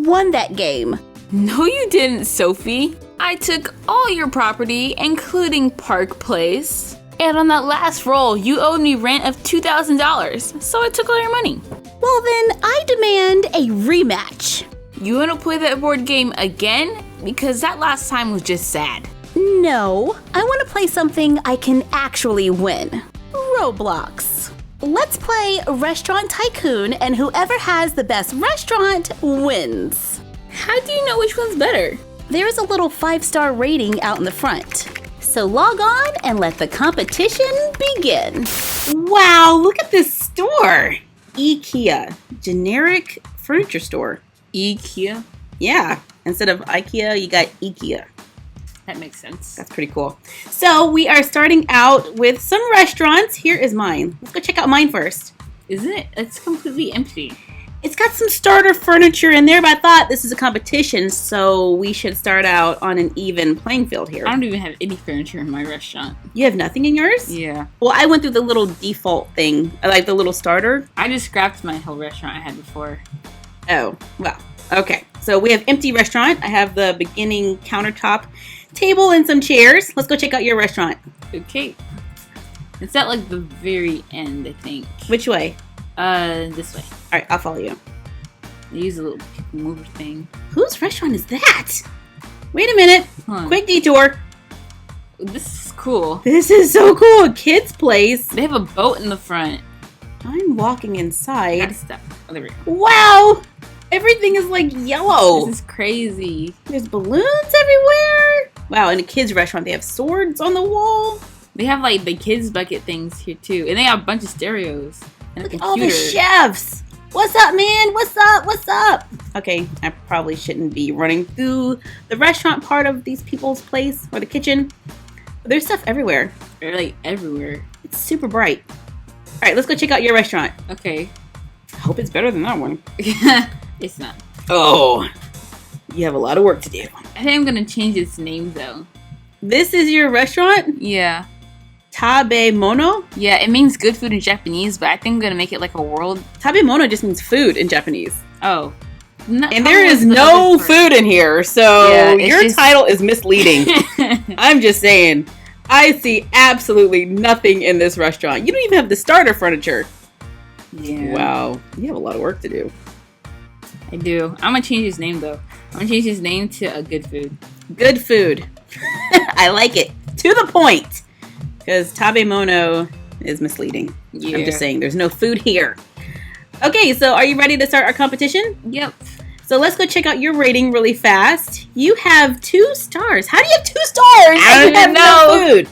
won that game. No, you didn't, Sophie. I took all your property, including Park Place. And on that last roll, you owed me rent of $2,000, so I took all your money. Well then, I demand a rematch. You want to play that board game again? Because that last time was just sad. No, I want to play something I can actually win. Roblox. Let's play Restaurant Tycoon, and whoever has the best restaurant wins. How do you know which one's better? There is a little 5-star rating out in the front. So log on and let the competition begin. Wow, look at this store. IKEA, generic furniture store. IKEA? Yeah, instead of IKEA, you got IKEA. That makes sense. That's pretty cool. So we are starting out with some restaurants. Here is mine. Let's go check out mine first. Isn't it? It's completely empty. It's got some starter furniture in there, but I thought this is a competition, so we should start out on an even playing field here. I don't even have any furniture in my restaurant. You have nothing in yours? Yeah. Well, I went through the little default thing, like the little starter. I just scrapped my whole restaurant I had before. Oh, well, okay. So we have empty restaurant. I have the beginning countertop table and some chairs. Let's go check out your restaurant. Okay. It's at like the very end, I think. Which way? This way. All right, I'll follow you. I use a little mover thing. Whose restaurant is that? Wait a minute. Quick detour. This is cool. This is so cool. A kid's place. They have a boat in the front. I'm walking inside. Gotta step. Oh, there we go. Wow. Everything is like yellow. This is crazy. There's balloons everywhere. Wow, in a kid's restaurant, they have swords on the wall. They have like the kids bucket things here too. And they have a bunch of stereos. And look at all the chefs. What's up, man? What's up? What's up? Okay, I probably shouldn't be running through the restaurant part of these people's place or the kitchen. But there's stuff everywhere. They're like everywhere. It's super bright. All right, let's go check out your restaurant. Okay. I hope it's better than that one. It's not. Oh, you have a lot of work to do. I think I'm gonna change its name though. This is your restaurant? Yeah. Tabemono? Yeah, it means good food in Japanese, but I think I'm gonna make it like a world. Tabemono just means food in Japanese. Oh. And there is no food in here, so yeah, your title is misleading. I'm just saying. I see absolutely nothing in this restaurant. You don't even have the starter furniture. Yeah. Wow. You have a lot of work to do. I do. I'm gonna change his name though. I'm gonna change his name to a good food. Good food. I like it. To the point. Because Tabemono is misleading. Yeah. I'm just saying, there's no food here. Okay, so are you ready to start our competition? Yep. So let's go check out your rating really fast. You have 2 stars. How do you have 2 stars? I don't know. No food.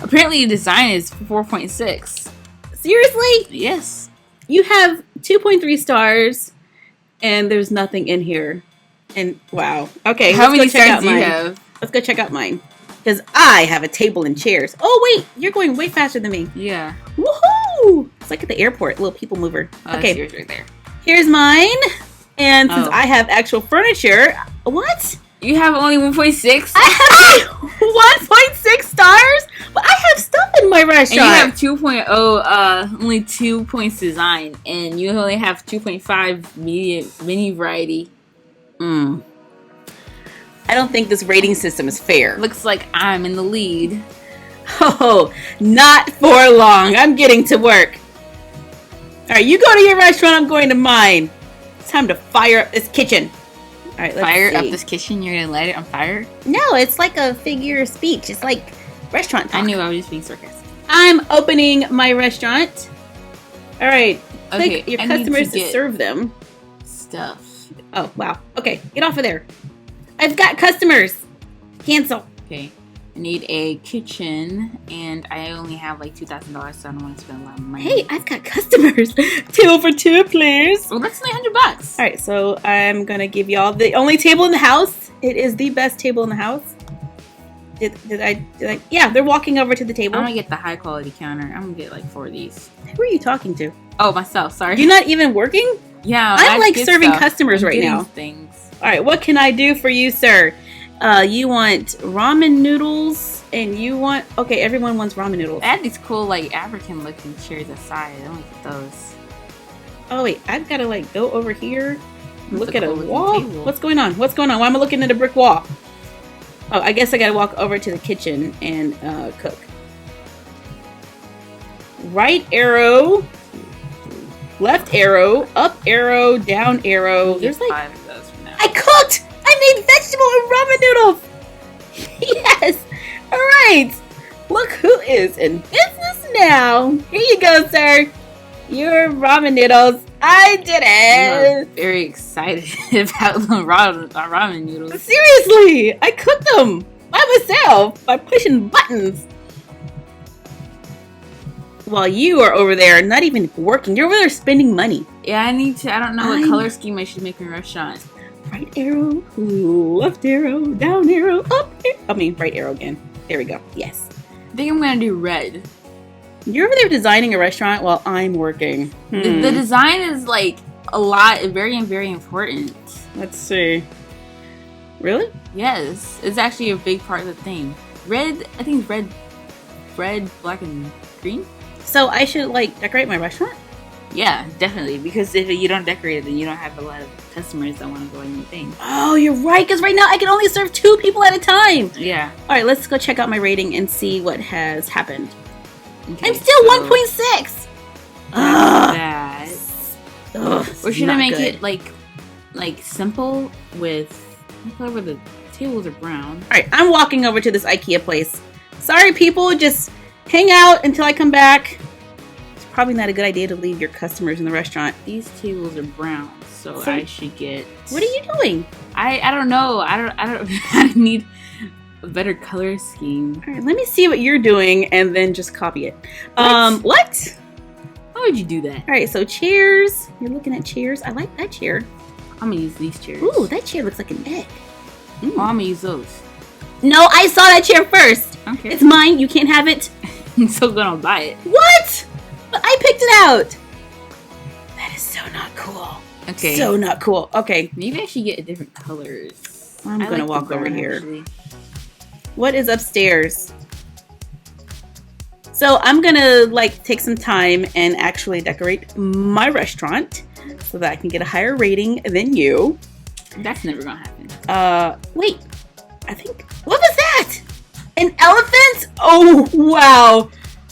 Apparently, the design is 4.6. Seriously? Yes. You have 2.3 stars, and there's nothing in here. And wow. Okay. How many stars do you have? Let's go check out mine. Because I have a table and chairs. Oh, wait. You're going way faster than me. Yeah. Woohoo! It's like at the airport. Little people mover. Oh, okay. That's yours right there. Here's mine. And since I have actual furniture... What? You have only 1.6? I have 1.6 stars? But I have stuff in my restaurant. And you have 2.0, only 2 points design. And you only have 2.5 mini variety. I don't think this rating system is fair. Looks like I'm in the lead. Oh, not for long. I'm getting to work. Alright, you go to your restaurant, I'm going to mine. It's time to fire up this kitchen. Alright, let's fire see. up this kitchen? You're gonna light it on fire? No, it's like a figure of speech. It's like restaurant talk. I knew I was just being sarcastic. I'm opening my restaurant. Alright, okay, click your customers to serve them. Stuff. Oh, wow. Okay, get off of there. I've got customers. Cancel. Okay. I need a kitchen, and I only have like $2,000, so I don't want to spend a lot of money. Hey, I've got customers. 2 for 2, please. Well, that's only $100. All right, so I'm gonna give y'all the only table in the house. It is the best table in the house. Did I? Yeah, they're walking over to the table. I'm gonna get the high quality counter. I'm gonna get like 4 of these. Who are you talking to? Oh, myself. Sorry. You're not even working? Yeah, I'm like serving customers right now. Things. All right, what can I do for you, sir? You want ramen noodles, and you want... Okay, everyone wants ramen noodles. I had these cool, like, African-looking chairs aside. I don't get those. Oh, wait, I've got to, like, go over here Look at a wall. What's going on? What's going on? Why am I looking at a brick wall? Oh, I guess I gotta walk over to the kitchen and cook. Right arrow, left arrow, up arrow, down arrow. There's like 5 of those for now. I cooked! I made vegetable and ramen noodles! Yes! Alright! Look who is in business now! Here you go, sir! Your ramen noodles. I did it! I'm very excited about the ramen noodles. Seriously! I cooked them! By myself! By pushing buttons! While you are over there not even working, you're over there spending money. Yeah, I don't know what color scheme I should make in a restaurant. Right arrow, left arrow, down arrow, up arrow. Right arrow again. There we go. Yes. I think I'm gonna do red. You're over there designing a restaurant while I'm working. The design is like a lot, very, very important. Let's see. Really? Yes, it's actually a big part of the thing. Red, I think red, black, and green. So I should like decorate my restaurant? Yeah, definitely. Because if you don't decorate it, then you don't have a lot of customers that want to go in your thing. Oh, you're right. Because right now I can only serve 2 people at a time. Yeah. All right, let's go check out my rating and see what has happened. Okay, I'm still 1.6. That. Or should I make good. it like simple with? Whatever the tables are brown. All right, I'm walking over to this IKEA place. Sorry, people. Just hang out until I come back. It's probably not a good idea to leave your customers in the restaurant. These tables are brown, so I should get. What are you doing? I don't know. I don't. I need a better color scheme. All right, let me see what you're doing and then just copy it. What? What? Why would you do that? All right, so chairs. You're looking at chairs. I like that chair. I'm gonna use these chairs. Ooh, that chair looks like an egg. Oh, I'm gonna use those. No, I saw that chair first. Okay. It's mine. You can't have it. I'm still gonna buy it. What? But I picked it out. That is so not cool. Okay. So not cool. Okay. Maybe I should get different colors. I'm gonna like walk the over brown, here. actually. What is upstairs? So I'm gonna like take some time and actually decorate my restaurant so that I can get a higher rating than you. That's never gonna happen. Wait. I think, what was that? An elephant? Oh, wow.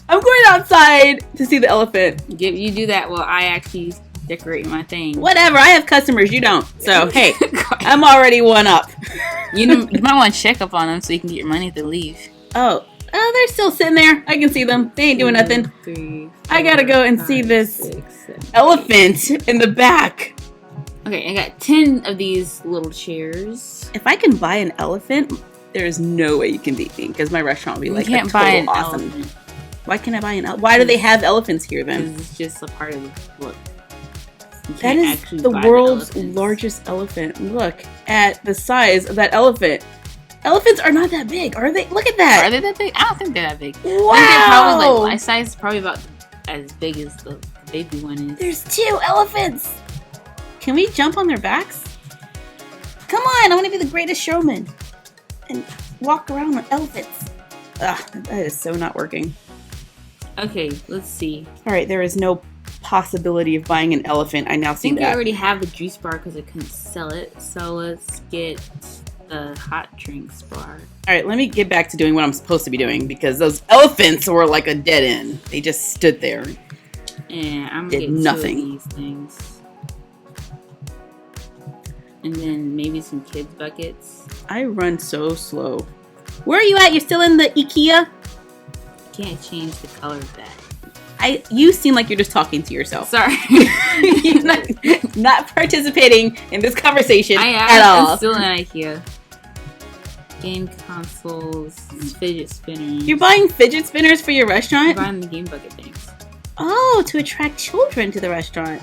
I'm going outside to see the elephant. You do that while I actually decorate my thing. Whatever. I have customers. You don't. So, hey, I'm already one up. You might want to check up on them so you can get your money to leave. Oh, they're still sitting there. I can see them. They ain't doing nothing. 3, 4, I gotta go and 5, see this 6, 7, elephant in the back. Okay, I got 10 of these little chairs. If I can buy an elephant, there is no way you can beat me because my restaurant will be like you can't a buy total an awesome. elephant. Why can't I buy an elephant? Why do they have elephants here then? Because it's just a part of the look. That is the world's largest elephant. Look at the size of that elephant. Elephants are not that big, are they? Look at that. Are they that big? I don't think they're that big. Wow. I think they're probably like life size, probably about as big as the baby one is. There's 2 elephants. Can we jump on their backs? Come on, I want to be the greatest showman and walk around with elephants. Ugh, that is so not working. Okay, let's see. All right, there is no possibility of buying an elephant. I now see I think that. I already have the juice bar because I couldn't sell it. So let's get the hot drinks bar. All right, let me get back to doing what I'm supposed to be doing because those elephants were like a dead end. They just stood there. And I'm Did getting nothing. 2 of these things. And then maybe some kids buckets. I run so slow. Where are you at? You're still in the IKEA? Can't change the color of that. You seem like you're just talking to yourself. Sorry. You're not participating in this conversation at I'm all. still in IKEA. Game consoles, fidget spinners. You're buying fidget spinners for your I'm restaurant? buying the game bucket things. Oh, to attract children to the restaurant.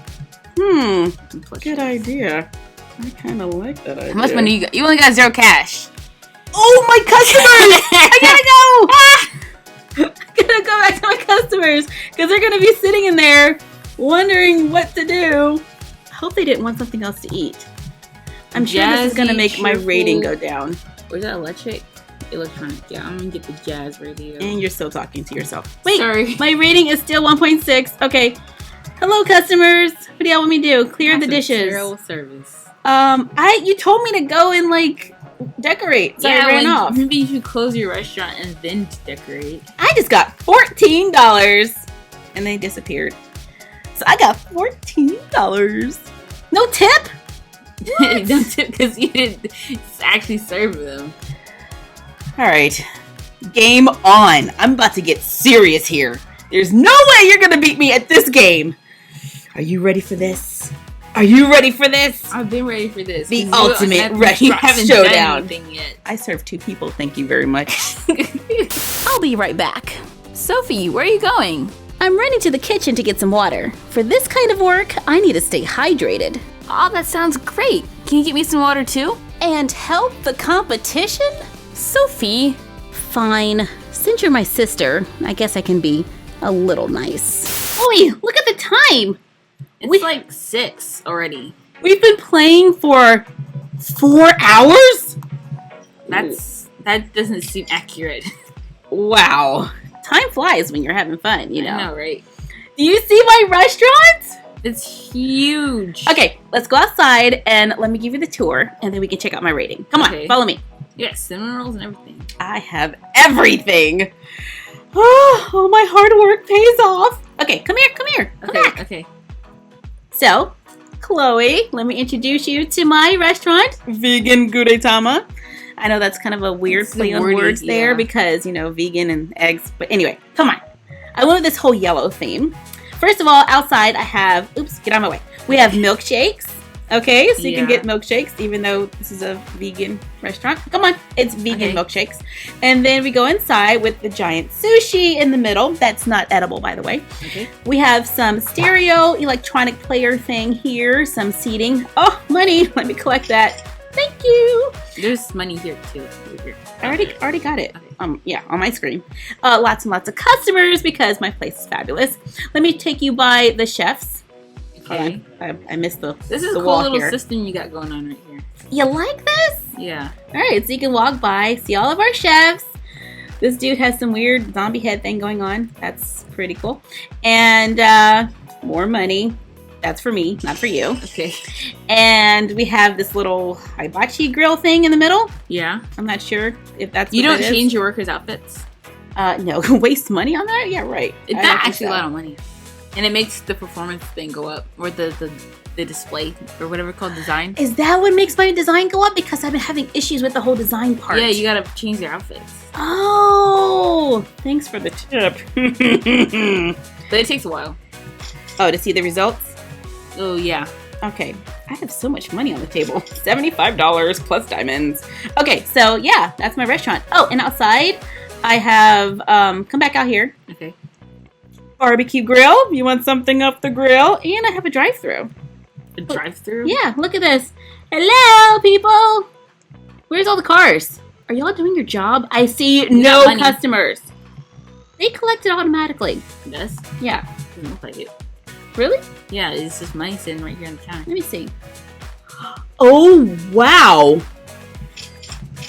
Good Good idea. I kind of like that idea. How much money you got? You only got 0 cash. Oh, my customers! I gotta go! I gotta go back to my customers because they're gonna be sitting in there wondering what to do. I hope they didn't want something else to eat. I'm sure this is gonna make my rating go down. Or is that electric? Electronic. Yeah, I'm gonna get the jazz radio. And you're still talking to yourself. Wait, sorry. My rating is still 1.6. Okay. Hello, customers. What do y'all want me to do? Clear the dishes. Zero service. You told me to go and like decorate, so I ran off. Maybe you should close your restaurant and then decorate. I just got $14 and they disappeared. So I got $14. No tip? No tip because you didn't actually serve them. Alright. Game on. I'm about to get serious here. There's no way you're gonna beat me at this game. Are you ready for this? Are you ready for this? I've been ready for this. The ultimate restaurant showdown. Yet. I served 2 people, thank you very much. I'll be right back. Sophie, where are you going? I'm running to the kitchen to get some water. For this kind of work, I need to stay hydrated. Oh, that sounds great. Can you get me some water too? And help the competition? Sophie. Fine. Since you're my sister, I guess I can be a little nice. Oi, look at the time. It's like 6 already. We've been playing for 4 hours? That doesn't seem accurate. Wow. Time flies when you're having fun, you know. I know, right? Do you see my restaurant? It's huge. Okay, let's go outside and let me give you the tour and then we can check out my rating. Come on, follow me. You got cinnamon rolls and everything. I have everything. Oh, my hard work pays off. Okay, come here. Come back. Okay. So, Chloe, let me introduce you to my restaurant, Vegan Gudetama. I know that's kind of a weird play on words there because, you know, vegan and eggs. But anyway, come on. I went with this whole yellow theme. First of all, outside I have, oops, get out of my way. We have milkshakes. Okay, so you can get milkshakes even though this is a vegan restaurant. Come on, it's vegan milkshakes. And then we go inside with the giant sushi in the middle. That's not edible, by the way. Okay. We have some stereo electronic player thing here, some seating. Oh, money, let me collect that. Thank you. There's money here too. I already got it. Okay. Yeah, on my screen. Lots and lots of customers because my place is fabulous. Let me take you by the chefs. Okay. I missed the This is a cool little system you got going on right here. You like this? Yeah. All right, so you can walk by, see all of our chefs. This dude has some weird zombie head thing going on. That's pretty cool. And more money. That's for me, not for you. Okay. And we have this little hibachi grill thing in the middle. Yeah. I'm not sure if that's You don't change your workers' outfits? No. Waste money on that? Yeah, right. That's actually a lot of money. And it makes the performance thing go up. Or the display, or whatever it's called, design. Is that what makes my design go up? Because I've been having issues with the whole design part. Yeah, you gotta change their outfits. Oh, thanks for the tip. But it takes a while. Oh, to see the results? Oh, yeah. Okay. I have so much money on the table. $75 plus diamonds. Okay, so yeah, that's my restaurant. Oh, and outside, I have, come back out here. Okay. Barbecue grill. You want something off the grill? And I have a drive-thru. A drive-thru? Yeah, look at this. Hello, people. Where's all the cars? Are y'all doing your job? I see no customers. They collect it automatically. It does? Yeah. Doesn't look like it. Really? Yeah, it's just money sitting right here on the counter. Let me see. Oh, wow.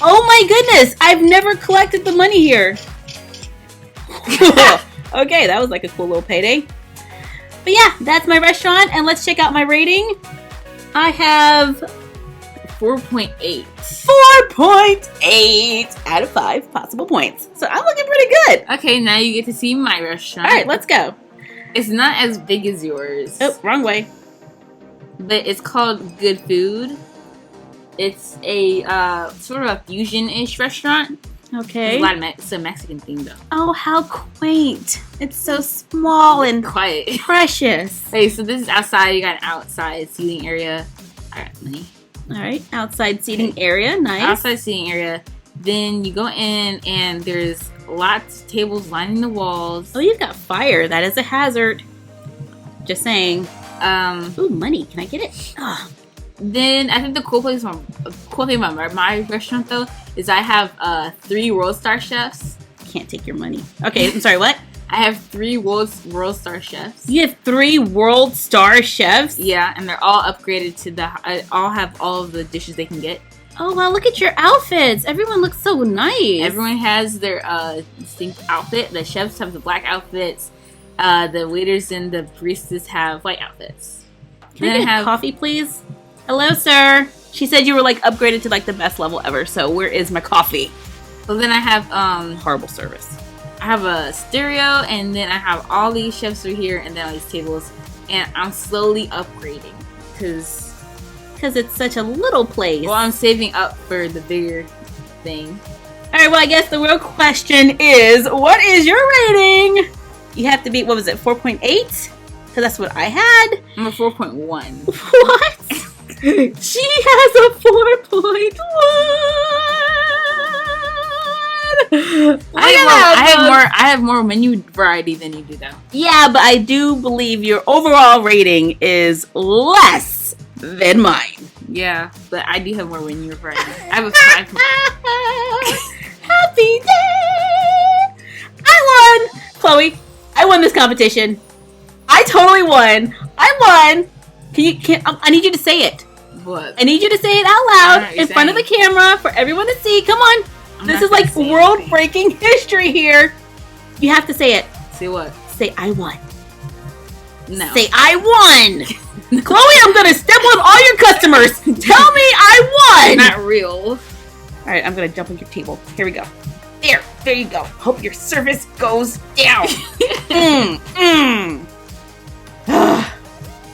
Oh my goodness. I've never collected the money here. Okay, that was like a cool little payday. But yeah, that's my restaurant. And let's check out my rating. I have 4.8. 4.8 out of 5 possible points. So I'm looking pretty good. Okay, now you get to see my restaurant. All right, let's go. It's not as big as yours. Oh, wrong way. But it's called Good Food. It's a sort of a fusion-ish restaurant. Okay. It's a Mexican theme though. Oh, how quaint. It's so small and quiet. Precious. Hey, so this is outside. You got an outside seating area. I got money. All right, outside seating area. Nice. Outside seating area. Then you go in and there's lots of tables lining the walls. Oh, you've got fire. That is a hazard. Just saying. Ooh, money. Can I get it? Oh. Then I think the cool thing about my restaurant though is I have 3 World Star chefs. Can't take your money. Okay, I'm sorry. What? I have 3 World Star chefs. You have 3 World Star chefs? Yeah, and they're all upgraded to all have all of the dishes they can get. Oh wow! Look at your outfits. Everyone looks so nice. Everyone has their distinct outfit. The chefs have the black outfits. The waiters and the baristas have white outfits. Can I get coffee, please? Hello, sir. She said you were like upgraded to like the best level ever. So where is my coffee? Well, then I have horrible service. I have a stereo, and then I have all these shelves through here, and then all these tables, and I'm slowly upgrading because it's such a little place. Well, I'm saving up for the bigger thing. All right. Well, I guess the real question is, what is your rating? You have to beat, what was it, 4.8? Because that's what I had. I'm a 4.1. What? She has a 4.1. I have more menu variety than you do, though. Yeah, but I do believe your overall rating is less than mine. Yeah, but I do have more menu variety. I have a 5. Happy day! I won, Chloe. I won this competition. I totally won. I won. I need you to say it. What? I need you to say it out loud in front of the camera for everyone to see. Come on. This is like world-breaking history here. You have to say it. Say what? Say, I won. No. Say, I won. Chloe, I'm going to step on all your customers. Tell me I won. Not real. All right, I'm going to jump on your table. Here we go. There you go. Hope your service goes down.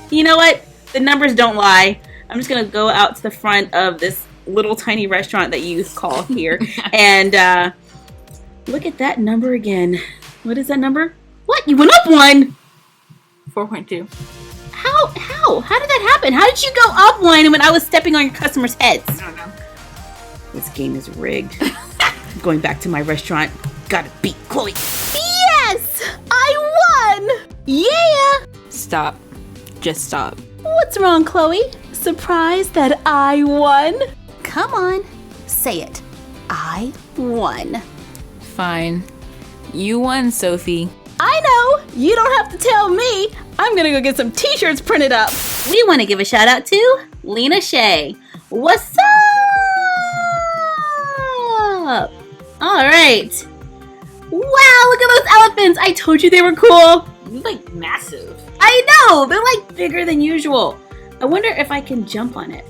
You know what? The numbers don't lie. I'm just going to go out to the front of this little tiny restaurant that you call here. And look at that number again. What is that number? What? You went up one? 4.2. How? How did that happen? How did you go up one when I was stepping on your customers' heads? I don't know. This game is rigged. Going back to my restaurant. Gotta beat Chloe. Yes! I won! Yeah! Stop. Just stop. What's wrong, Chloe? Surprised that I won? Come on, say it. I won. Fine. You won, Sophie. I know! You don't have to tell me! I'm gonna go get some t-shirts printed up. We want to give a shout out to Lena Shea. What's up? Alright. Wow, look at those elephants! I told you they were cool. You're like massive. I know! They're like bigger than usual. I wonder if I can jump on it.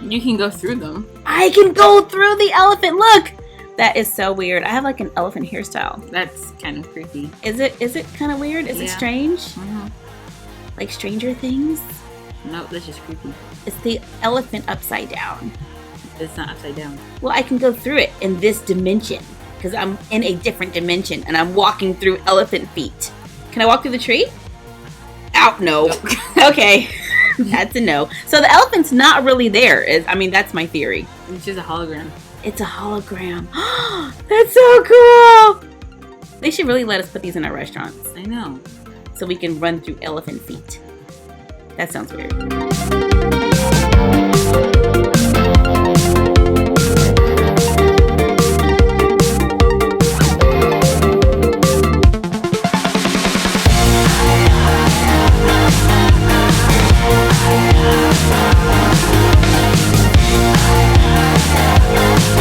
You can go through them. I can go through the elephant! Look! That is so weird. I have like an elephant hairstyle. That's kind of creepy. Is it kind of weird? Is it strange? Mm-hmm. Like Stranger Things? No, that's just creepy. It's the elephant upside down. It's not upside down. Well, I can go through it in this dimension because I'm in a different dimension and I'm walking through elephant feet. Can I walk through the tree? Ow, no. Okay. That's a no. So the elephant's not really there. That's my theory. It's just a hologram. It's a hologram. That's so cool. They should really let us put these in our restaurants. I know. So we can run through elephant feet. That sounds weird.